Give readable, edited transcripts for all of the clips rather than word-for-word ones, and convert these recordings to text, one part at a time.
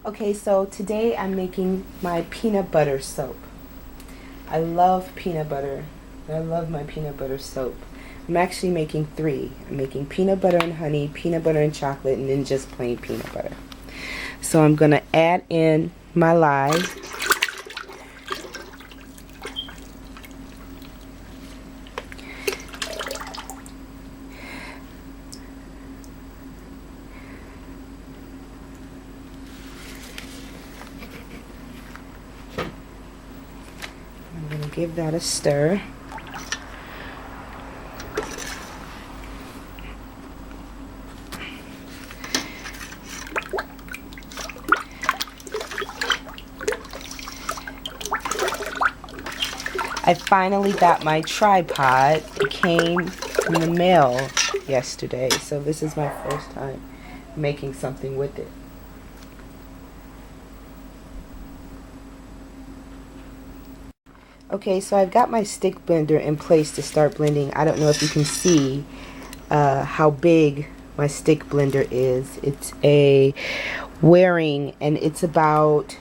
Okay, so today I'm making my peanut butter soap. I love peanut butter. I love my peanut butter soap. I'm actually making three. I'm making peanut butter and honey, peanut butter and chocolate, and then just plain peanut butter. So I'm going to add in my lye. I'm going to give that a stir. I finally got my tripod. It came in the mail yesterday, so this is my first time making something with it. Okay, so I've got my stick blender in place to start blending. I don't know if you can see how big my stick blender is. It's a Waring, and it's about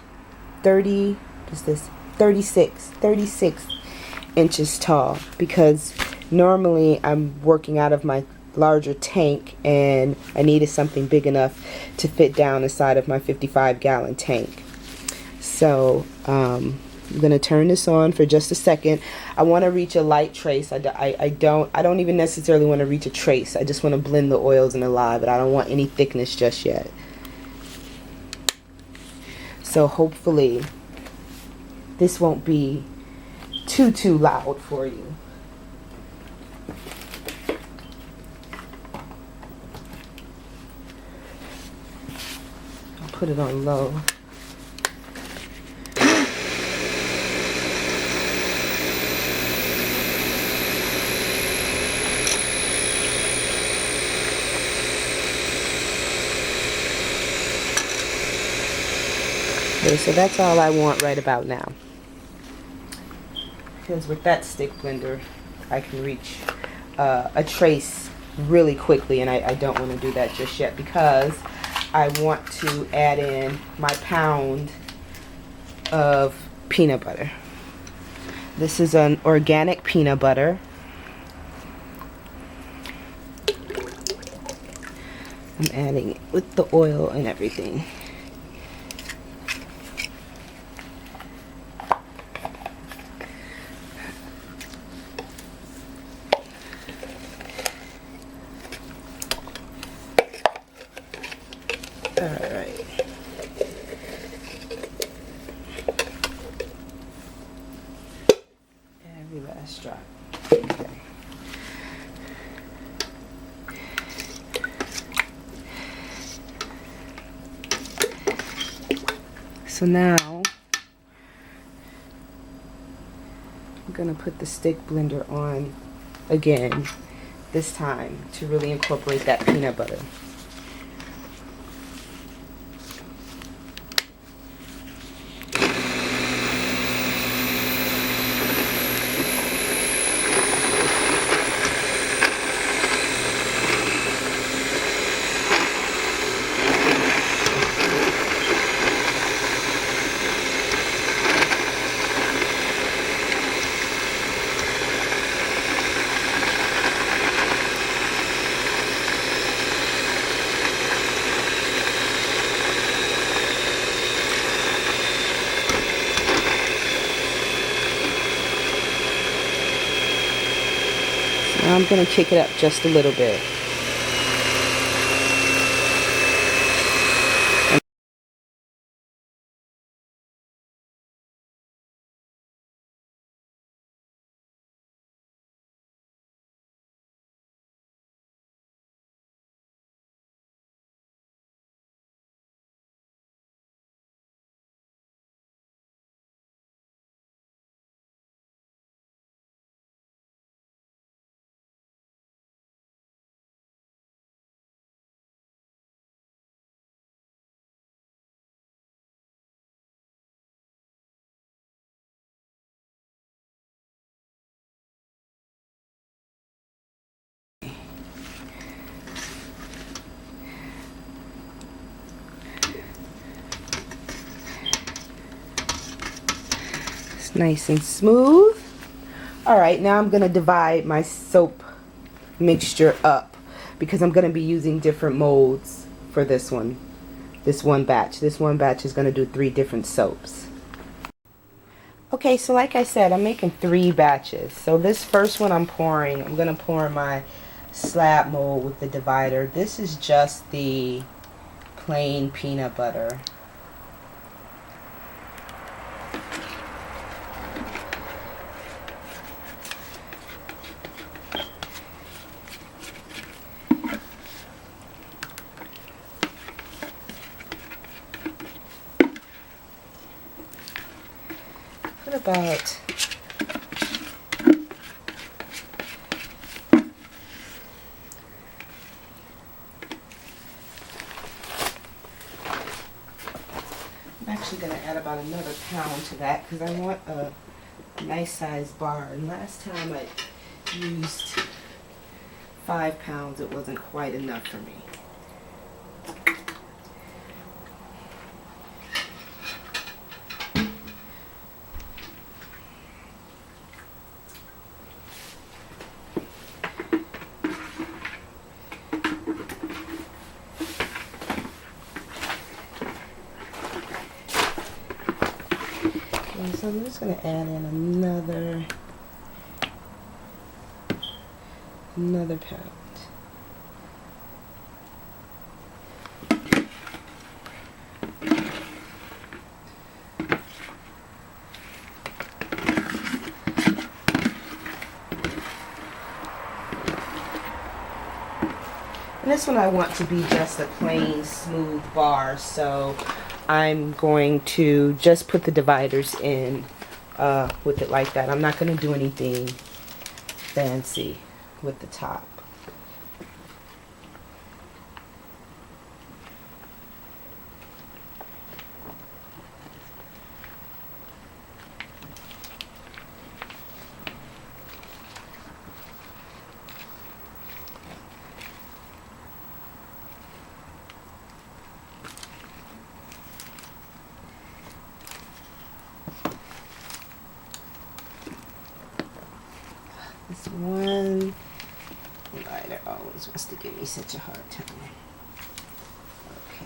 30, what's this, 36 inches tall, because normally I'm working out of my larger tank and I needed something big enough to fit down inside of my 55-gallon tank. So I'm gonna turn this on for just a second. I want to reach a light trace. I don't even necessarily want to reach a trace. I just want to blend the oils in the lye, but I don't want any thickness just yet. So hopefully this won't be too loud for you. I'll put it on low. Okay, so that's all I want right about now. Because with that stick blender, I can reach a trace really quickly, and I don't want to do that just yet because I want to add in my pound of peanut butter. This is an organic peanut butter. I'm adding it with the oil and everything. Alright. Every last drop. Okay. So now I'm gonna put the stick blender on again, this time to really incorporate that peanut butter. Now I'm going to kick it up just a little bit. It's nice and smooth. Alright, now I'm going to divide my soap mixture up because I'm going to be using different molds for this one. This one batch. This one batch is going to do 3 different soaps. Okay, so like I said, I'm making 3 batches. So this first one I'm going to pour in my slab mold with the divider. This is just the plain peanut butter. Put about I'm actually going to add about another pound to that because I want a nice sized bar. And last time I used 5 pounds, it wasn't quite enough for me. So I'm just going to add in another pound. And this one I want to be just a plain smooth bar, so I'm going to just put the dividers in with it like that. I'm not going to do anything fancy with the top. This one divider always wants to give me such a hard time. Okay.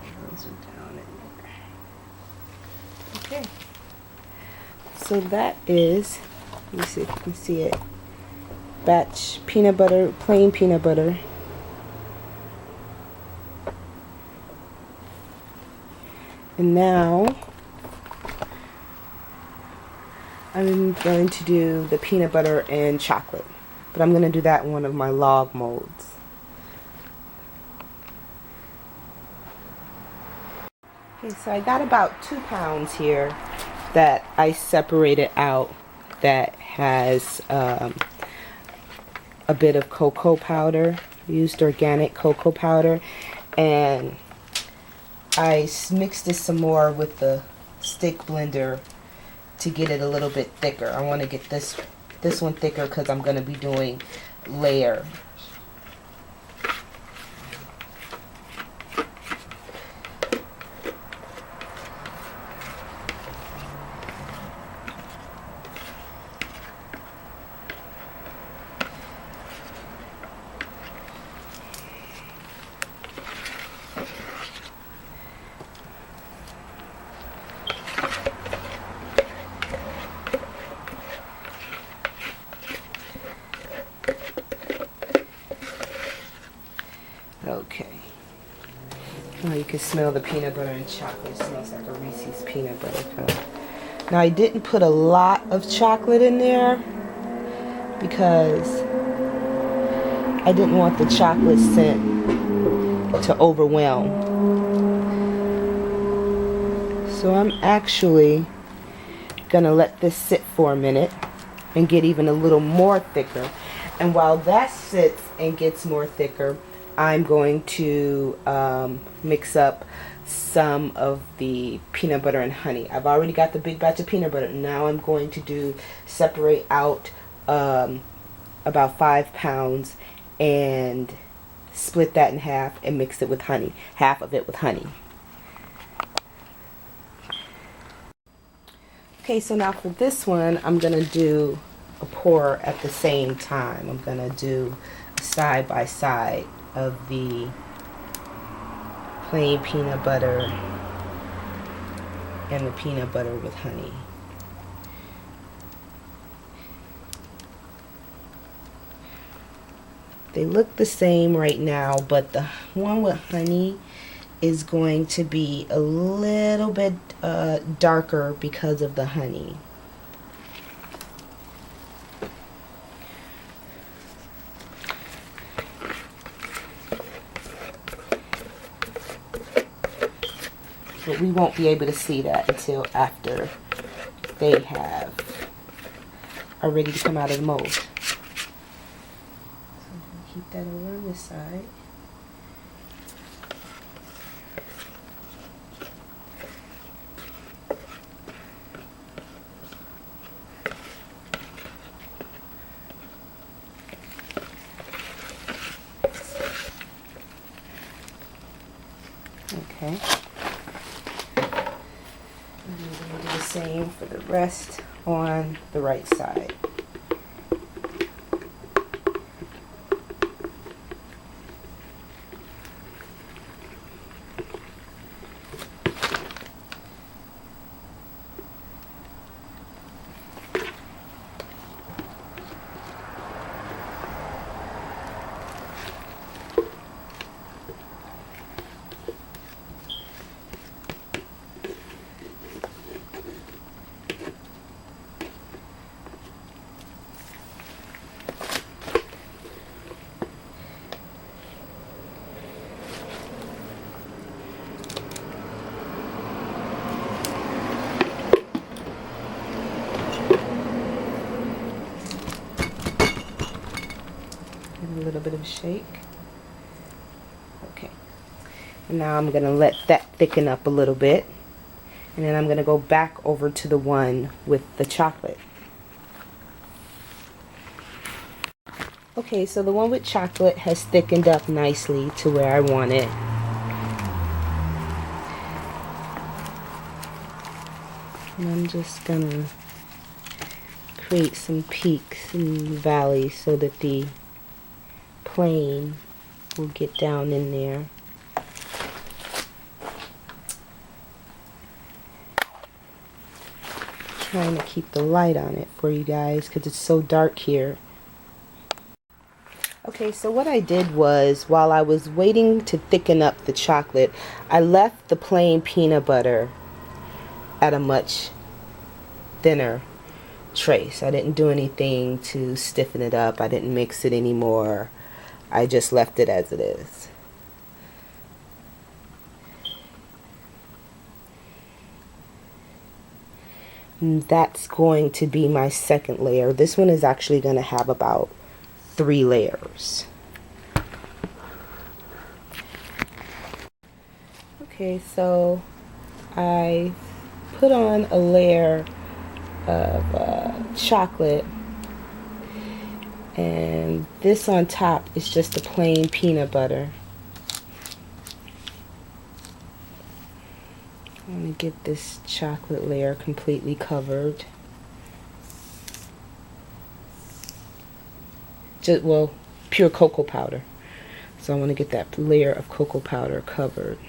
Make sure those are down in there. Okay. So that is, let me see if you can see it, batch peanut butter, plain peanut butter. And now I'm going to do the peanut butter and chocolate, but I'm going to do that in one of my log molds. Okay, so I got about 2 pounds here that I separated out that has a bit of cocoa powder. I used organic cocoa powder, and I mixed this some more with the stick blender to get it a little bit thicker. I want to get this one thicker because I'm going to be doing layer. Okay. Oh, you can smell the peanut butter and chocolate. It smells like a Reese's peanut butter cup. Now, I didn't put a lot of chocolate in there because I didn't want the chocolate scent to overwhelm. So I'm actually gonna let this sit for a minute and get even a little more thicker. And while that sits and gets more thicker, I'm going to mix up some of the peanut butter and honey. I've already got the big batch of peanut butter. Now I'm going to separate out about 5 pounds and split that in half and mix it with honey. Half of it with honey. Okay, so now for this one, I'm going to do a pour at the same time. I'm going to do a side by side of the plain peanut butter and the peanut butter with honey. They look the same right now, but the one with honey is going to be a little bit darker because of the honey. But we won't be able to see that until after they are ready to come out of the mold. So I'm going to keep that over on this side. Okay. And we're going to do the same for the rest on the right side. A little bit of a shake. Okay. And now I'm going to let that thicken up a little bit. And then I'm going to go back over to the one with the chocolate. Okay, so the one with chocolate has thickened up nicely to where I want it. And I'm just going to create some peaks and valleys so that the plain will get down in there. Trying to keep the light on it for you guys because it's so dark here. Okay, so what I did was, while I was waiting to thicken up the chocolate, I left the plain peanut butter at a much thinner trace. I didn't do anything to stiffen it up. I didn't mix it anymore. I just left it as it is. And that's going to be my second layer. This one is actually going to have about 3 layers. Okay, so I put on a layer of chocolate, and this on top is just the plain peanut butter. I'm going to get this chocolate layer completely covered. Well, pure cocoa powder. So I want to get that layer of cocoa powder covered.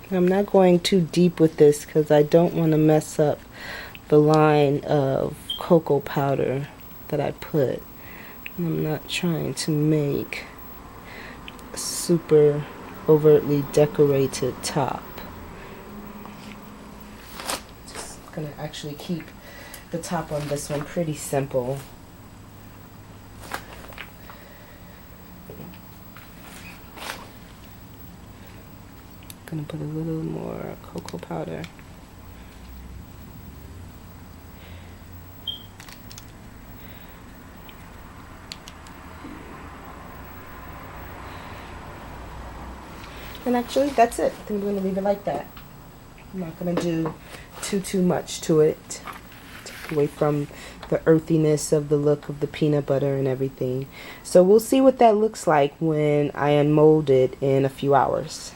I'm not going too deep with this because I don't want to mess up the line of cocoa powder that I put. I'm not trying to make a super overtly decorated top. Just gonna actually keep the top on this one pretty simple. Gonna put a little more cocoa powder. And actually, that's it. I think I'm gonna leave it like that. I'm not gonna do too much to it. Take away from the earthiness of the look of the peanut butter and everything. So we'll see what that looks like when I unmold it in a few hours.